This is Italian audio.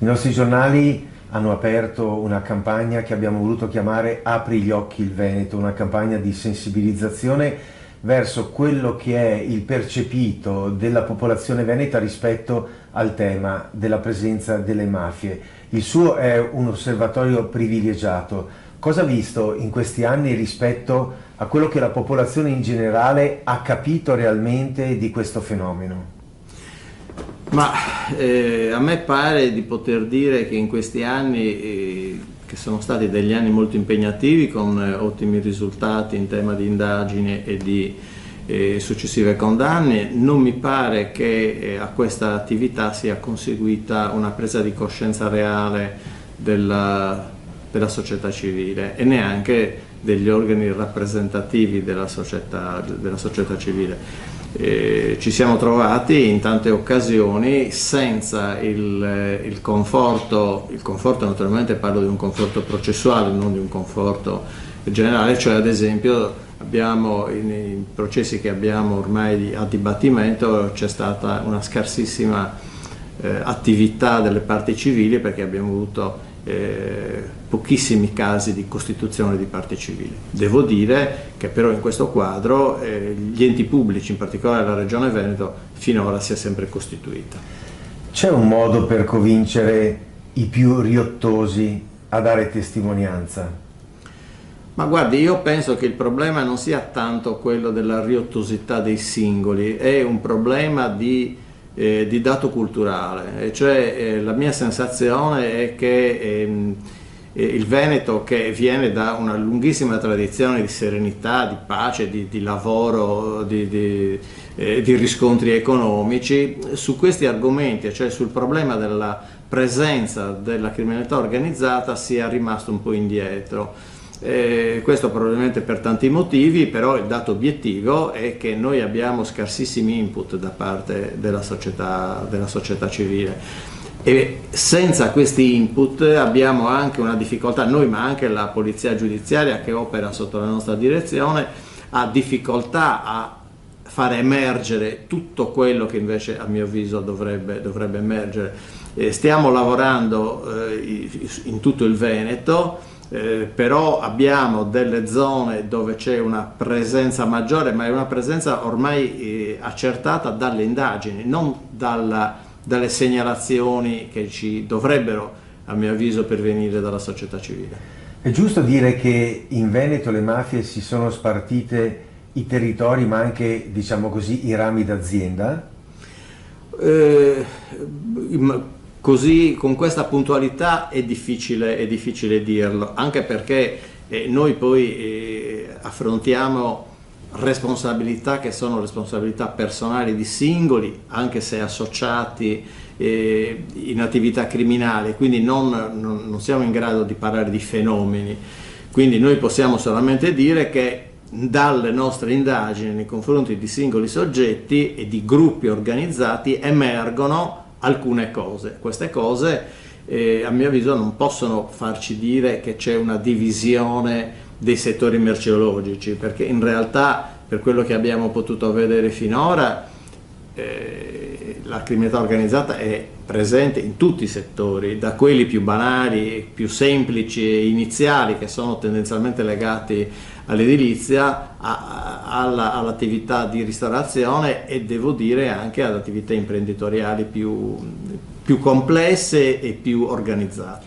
I nostri giornali hanno aperto una campagna che abbiamo voluto chiamare Apri gli occhi il Veneto, una campagna di sensibilizzazione verso quello che è il percepito della popolazione veneta rispetto al tema della presenza delle mafie. Il suo è un osservatorio privilegiato. Cosa ha visto in questi anni rispetto a quello che la popolazione in generale ha capito realmente di questo fenomeno? Ma a me pare di poter dire che in questi anni, che sono stati degli anni molto impegnativi con ottimi risultati in tema di indagini e di successive condanne, non mi pare che a questa attività sia conseguita una presa di coscienza reale della società civile e neanche degli organi rappresentativi della società civile. Ci siamo trovati in tante occasioni senza il conforto naturalmente parlo di un conforto processuale, non di un conforto generale, cioè ad esempio abbiamo nei processi che abbiamo ormai a dibattimento c'è stata una scarsissima attività delle parti civili perché abbiamo avuto pochissimi casi di costituzione di parti civili. Devo dire che però in questo quadro gli enti pubblici, in particolare la Regione Veneto, finora si è sempre costituita. C'è un modo per convincere i più riottosi a dare testimonianza? Ma guardi, io penso che il problema non sia tanto quello della riottosità dei singoli, è un problema di dato culturale, cioè la mia sensazione è che il Veneto, che viene da una lunghissima tradizione di serenità, di pace, di lavoro, di riscontri economici, su questi argomenti, cioè sul problema della presenza della criminalità organizzata, sia rimasto un po' indietro. Questo probabilmente per tanti motivi, però il dato obiettivo è che noi abbiamo scarsissimi input da parte della società civile e senza questi input abbiamo anche una difficoltà, noi ma anche la polizia giudiziaria che opera sotto la nostra direzione ha difficoltà a fare emergere tutto quello che invece a mio avviso dovrebbe emergere. Stiamo lavorando in tutto il Veneto. Però abbiamo delle zone dove c'è una presenza maggiore, ma è una presenza ormai accertata dalle indagini, non dalle segnalazioni che ci dovrebbero, a mio avviso, pervenire dalla società civile. È giusto dire che in Veneto le mafie si sono spartite i territori, ma anche, diciamo così, i rami d'azienda? Così, con questa puntualità è difficile dirlo, anche perché noi poi affrontiamo responsabilità che sono responsabilità personali di singoli, anche se associati in attività criminali, quindi non siamo in grado di parlare di fenomeni. Quindi noi possiamo solamente dire che dalle nostre indagini nei confronti di singoli soggetti e di gruppi organizzati emergono alcune cose. Queste cose a mio avviso non possono farci dire che c'è una divisione dei settori merceologici, perché in realtà per quello che abbiamo potuto vedere finora la criminalità organizzata è presente in tutti i settori, da quelli più banali, più semplici e iniziali, che sono tendenzialmente legati all'edilizia, all'attività di ristorazione e devo dire anche ad attività imprenditoriali più complesse e più organizzate.